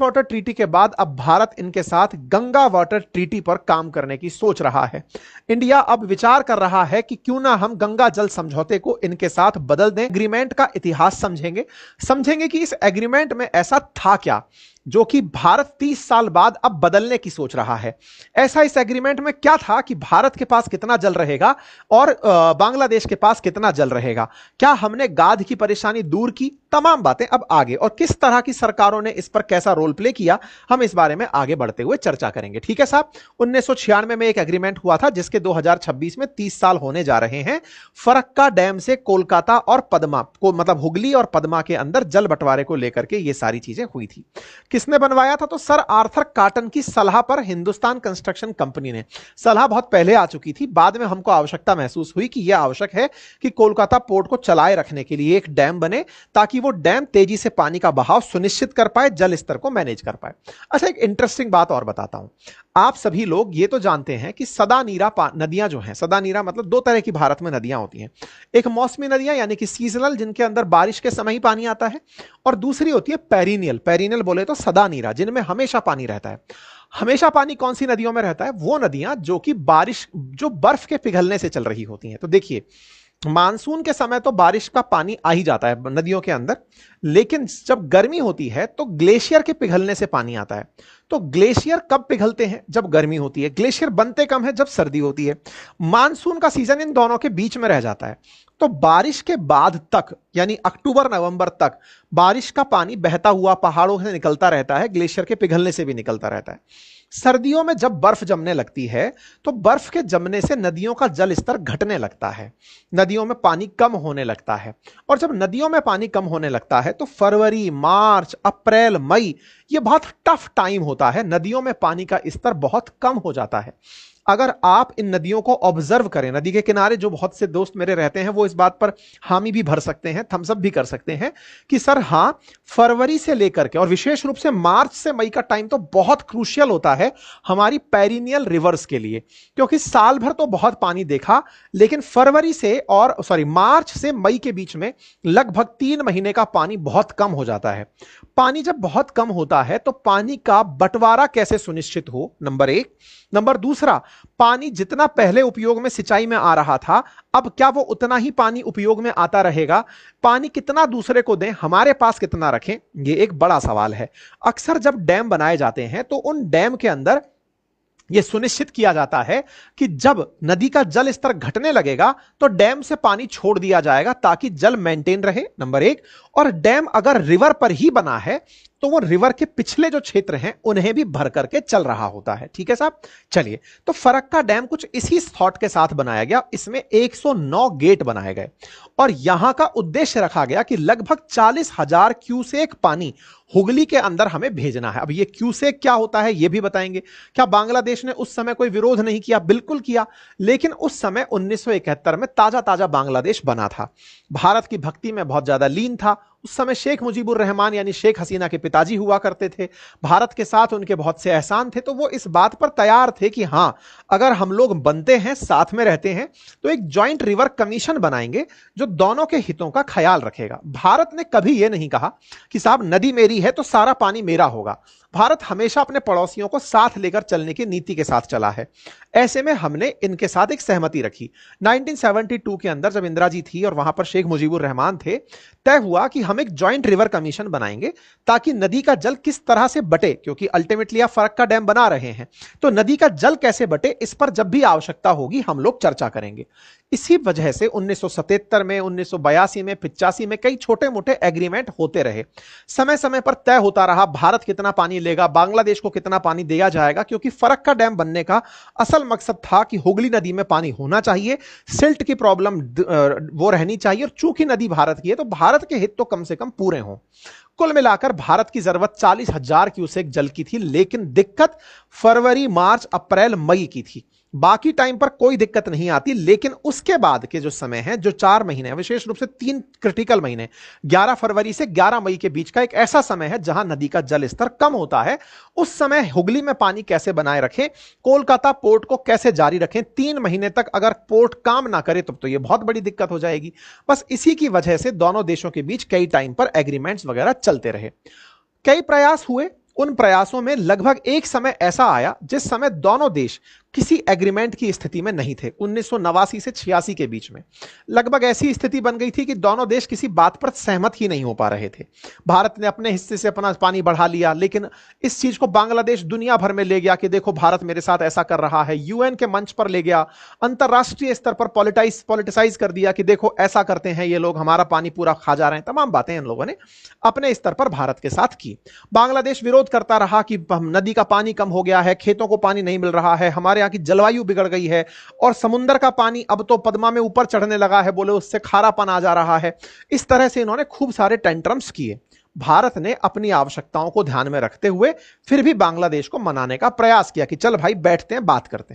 Water treaty के बाद अब भारत इनके साथ गंगा वाटर ट्रीटी पर काम करने की सोच रहा है। इंडिया अब विचार कर रहा है कि क्यों ना हम गंगा जल समझौते को इनके साथ बदल दें। एग्रीमेंट का इतिहास समझेंगे कि इस एग्रीमेंट में ऐसा था क्या जो कि भारत 30 साल बाद अब बदलने की सोच रहा है। ऐसा इस एग्रीमेंट में क्या था कि भारत के पास कितना जल रहेगा और बांग्लादेश के पास कितना जल रहेगा, क्या हमने गाद की परेशानी दूर की, तमाम बातें अब आगे, और किस तरह की सरकारों ने इस पर कैसा रोल प्ले किया, हम इस बारे में आगे बढ़ते हुए चर्चा करेंगे। ठीक है साहब, 1996 में एक एग्रीमेंट हुआ था जिसके 2026 में 30 साल होने जा रहे हैं। फरक्का डैम से कोलकाता और पद्मा को, मतलब हुगली और पद्मा के अंदर जल बंटवारे को लेकर के ये सारी चीजें हुई थी। किसने बनवाया था? तो सर आर्थर कॉटन की सलाह पर हिंदुस्तान कंस्ट्रक्शन कंपनी ने। सलाह बहुत पहले आ चुकी थी, बाद में हमको आवश्यकता महसूस हुई कि यह आवश्यक है कि कोलकाता पोर्ट को चलाए रखने के लिए एक डैम बने, ताकि वो डैम तेजी से पानी का बहाव सुनिश्चित कर पाए, जल स्तर को मैनेज कर पाए। अच्छा, एक इंटरेस्टिंग बात और बताता हूं। आप सभी लोग ये तो जानते हैं कि सदा नीरा नदियां जो हैं, सदा नीरा मतलब दो तरह की भारत में नदियां होती हैं। एक मौसमी नदियां यानी कि सीजनल, जिनके अंदर बारिश के समय ही पानी आता है, और दूसरी होती है पेरिनियल। पेरिनियल बोले तो सदा नीरा, जिनमें हमेशा पानी रहता है। हमेशा पानी कौन सी नदियों में रहता है? वो नदियां जो कि बारिश, जो बर्फ के पिघलने से चल रही होती हैं। तो देखिए, मानसून के समय तो बारिश का पानी आ ही जाता है नदियों के अंदर, लेकिन जब गर्मी होती है तो ग्लेशियर के पिघलने से पानी आता है। तो ग्लेशियर कब पिघलते हैं? जब गर्मी होती है। ग्लेशियर बनते कम है? जब सर्दी होती है। मानसून का सीजन इन दोनों के बीच में रह जाता है। तो बारिश के बाद तक, यानी अक्टूबर नवंबर तक, बारिश का पानी बहता हुआ पहाड़ों से निकलता रहता है, ग्लेशियर के पिघलने से भी निकलता रहता है। सर्दियों में जब बर्फ जमने लगती है तो बर्फ के जमने से नदियों का जल स्तर घटने लगता है, नदियों में पानी कम होने लगता है। और जब नदियों में पानी कम होने लगता है तो फरवरी, मार्च, अप्रैल, मई, ये बहुत टफ टाइम होता है। नदियों में पानी का स्तर बहुत कम हो जाता है। अगर आप इन नदियों को ऑब्जर्व करें, नदी के किनारे जो बहुत से दोस्त मेरे रहते हैं वो इस बात पर हामी भी भर सकते हैं, थम्स अप भी कर सकते हैं कि सर हाँ, फरवरी से लेकर के और विशेष रूप से मार्च से मई का टाइम तो बहुत क्रूशियल होता है हमारी पेरिनियल रिवर्स के लिए, क्योंकि साल भर तो बहुत पानी देखा, लेकिन फरवरी से और मार्च से मई के बीच में लगभग 3 महीने का पानी बहुत कम हो जाता है। पानी जब बहुत कम होता है तो पानी का बंटवारा कैसे सुनिश्चित हो, नंबर एक। नंबर दूसरा, पानी जितना पहले उपयोग में सिंचाई में आ रहा था, अब क्या वो उतना ही पानी उपयोग में आता रहेगा? पानी कितना दूसरे को दें, हमारे पास कितना रखें, ये एक बड़ा सवाल है। अक्सर जब डैम बनाए जाते हैं तो उन डैम के अंदर यह सुनिश्चित किया जाता है कि जब नदी का जल स्तर घटने लगेगा तो डैम से पानी छोड़ दिया जाएगा ताकि जल मेंटेन रहे, नंबर एक। और डैम अगर रिवर पर ही बना है तो वो रिवर के पिछले जो क्षेत्र हैं उन्हें भी भर करके चल रहा होता है। ठीक है साहब, चलिए, तो फरक्का डैम कुछ इसी थॉट के साथ बनाया गया। इसमें 109 गेट बनाए गए और यहां का उद्देश्य रखा गया कि लगभग 40,000 क्यूसेक पानी हुगली के अंदर हमें भेजना है। अब ये क्यूसेक क्या होता है ये भी बताएंगे। क्या बांग्लादेश ने उस समय कोई विरोध नहीं किया? बिल्कुल किया, लेकिन उस समय 1971 में ताजा ताजा बांग्लादेश बना था, भारत की भक्ति में बहुत ज्यादा लीन था। उस समय शेख मुजीबुर रहमान यानी शेख हसीना के पिताजी हुआ करते थे, भारत के साथ उनके बहुत से एहसान थे, तो वो इस बात पर तैयार थे कि हां, अगर हम लोग बनते हैं, साथ में रहते हैं, तो एक जॉइंट रिवर कमीशन बनाएंगे जो दोनों के हितों का ख्याल रखेगा। भारत ने कभी यह नहीं कहा कि साहब नदी मेरी है तो सारा पानी मेरा होगा। भारत हमेशा अपने पड़ोसियों को साथ लेकर चलने की नीति के साथ चला है। ऐसे में हमने इनके साथ एक सहमति रखी। 1972 के अंदर जब इंदिरा जी थी और वहां पर शेख मुजीबुर रहमान थे, तय हुआ कि हम एक जॉइंट रिवर कमीशन बनाएंगे ताकि नदी का जल किस तरह से बटे, क्योंकि अल्टीमेटली आप फरक्का डैम बना रहे हैं, तो नदी का जल कैसे बटे इस पर जब भी आवश्यकता होगी हम लोग चर्चा करेंगे। इसी वजह से 1977 में, 1982 में, 85 में कई छोटे मोटे एग्रीमेंट होते रहे। समय समय पर तय होता रहा भारत कितना पानी लेगा, बांग्लादेश को कितना पानी दिया जाएगा, क्योंकि फरक्का डैम बनने का असल मकसद था कि हुगली नदी में पानी होना चाहिए, सिल्ट की प्रॉब्लम वो रहनी चाहिए, और चूंकि नदी भारत की है तो भारत के हित तो कम से कम पूरे हों। कुल मिलाकर भारत की जरूरत 40,000 क्यूसेक जल की थी, लेकिन दिक्कत फरवरी, मार्च, अप्रैल, मई की थी। बाकी टाइम पर कोई दिक्कत नहीं आती, लेकिन उसके बाद के जो समय है, जो 4 महीने हैं, विशेष रूप से 3 क्रिटिकल महीने, 11 फरवरी से 11 मई के बीच का एक ऐसा समय है जहां नदी का जल स्तर कम होता है। उस समय हुगली में पानी कैसे बनाए रखें, कोलकाता पोर्ट को कैसे जारी रखें, 3 महीने तक अगर पोर्ट काम ना करे तो ये बहुत बड़ी दिक्कत हो जाएगी। बस इसी की वजह से दोनों देशों के बीच कई टाइम पर एग्रीमेंट्स वगैरह चलते रहे। कई प्रयास हुए उन प्रयासों में लगभग एक समय ऐसा आया जिस समय दोनों देश किसी एग्रीमेंट की स्थिति में नहीं थे। 1989 से 86 के बीच में लगभग ऐसी स्थिति बन गई थी कि दोनों देश किसी बात पर सहमत ही नहीं हो पा रहे थे। भारत ने अपने हिस्से से अपना पानी बढ़ा लिया, लेकिन इस चीज को बांग्लादेश दुनिया भर में ले गया कि देखो भारत मेरे साथ ऐसा कर रहा है, यूएन के मंच पर ले गया, अंतरराष्ट्रीय स्तर पर पॉलिटिसाइज कर दिया कि देखो ऐसा करते हैं ये लोग, हमारा पानी पूरा खा जा रहे हैं। तमाम बातें इन लोगों ने अपने स्तर पर भारत के साथ की। बांग्लादेश विरोध करता रहा कि नदी का पानी कम हो गया है, खेतों को पानी नहीं मिल रहा है, हमारे यहाँ की जलवायु बिगड़ गई है और समुद्र का पानी अब तो पद्मा में ऊपर चढ़ने लगा है, बोले उससे खारापन आ जा रहा है। इस तरह से इन्होंने खूब सारे टेंट्रम्स किए। भारत ने अपनी आवश्यकताओं को ध्यान में रखते हुए फिर भी बांग्लादेश को मनाने का प्रयास किया कि चल भाई बैठते हैं, बात करते हैं।